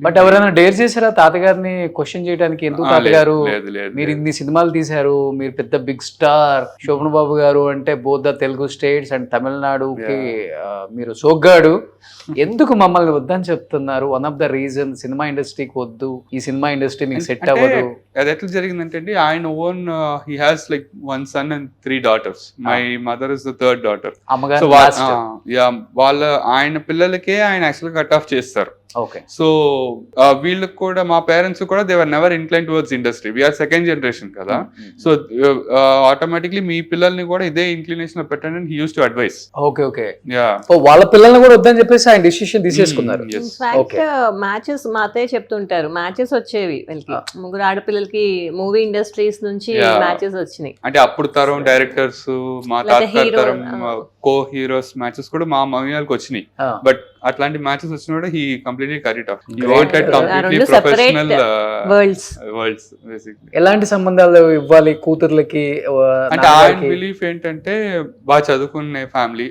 But ఎవరైనా dare చేశారా తాతగారిని question చేయడానికి? ఎందుకు తాతగారు లేదు లేదు మీరు ఇన్ని సినిమాలు తీశారు, మీరు పెద్ద బిగ్ స్టార్ శోభన్ బాబు గారు అంటే both the Telugu states and తమిళనాడుకి మీరు సోగ్గాడు, ఎందుకు మమ్మల్ని వద్దని చెప్తున్నారు? One of the reason cinema ఇండస్ట్రీకి వద్దు, ఈ సినిమా ఇండస్ట్రీ మీకు సెట్ అవ్వదు. అది ఎట్లా జరిగిందంటే అండి, ఆయన own he has like 1 son and 3 daughters. My mother is the 3rd daughter. అమ్మగారు వాళ్ళ ఆయన పిల్లలకే ఆయన యాక్చువల్ కట్ ఆఫ్ చేస్తారు. ఓకే. సో వీళ్ళకి కూడా మా పేరెంట్స్ కూడా they were never incline towards industry. We are second generation కదా. సో ఆటోమేటిక్లీ మీ పిల్లల్ని కూడా ఇదే ఇంక్లినేషన్ లో పెట్టండి అని he use to advise. Okay okay. వాళ్ళ పిల్లల్ని కూడా వద్దని చెప్పేసి ఆయన డిసిషన్ తీసేసుకున్నారు. ఇన్ఫాక్ట్ మ్యాచెస్ మా అత్తయ్య చెప్తుంటారు, మ్యాచెస్ వచ్చేవి వీళ్ళకి, ముగ్గురు ఆడపిల్లలకి మూవీ ఇండస్ట్రీస్ నుంచి మ్యాచెస్ వచ్చినాయి. అంటే అప్పుడు తరం డైరెక్టర్స్, మా తాత తరం కో హీరోస్ మ్యాచెస్ కూడా మా మమ్మీ వాళ్ళకి వచ్చినాయి. బట్ అట్లాంటి మ్యాచెస్ వచ్చిన కూడా he completely cut it off. He wanted completely professional worlds basically. ఎలాంటి సంబంధాలు ఇవ్వాలి కూతుర్లకి? అంటే ఆయన బిలీఫ్ ఏంటంటే బాగా చదువుకునే ఫ్యామిలీ,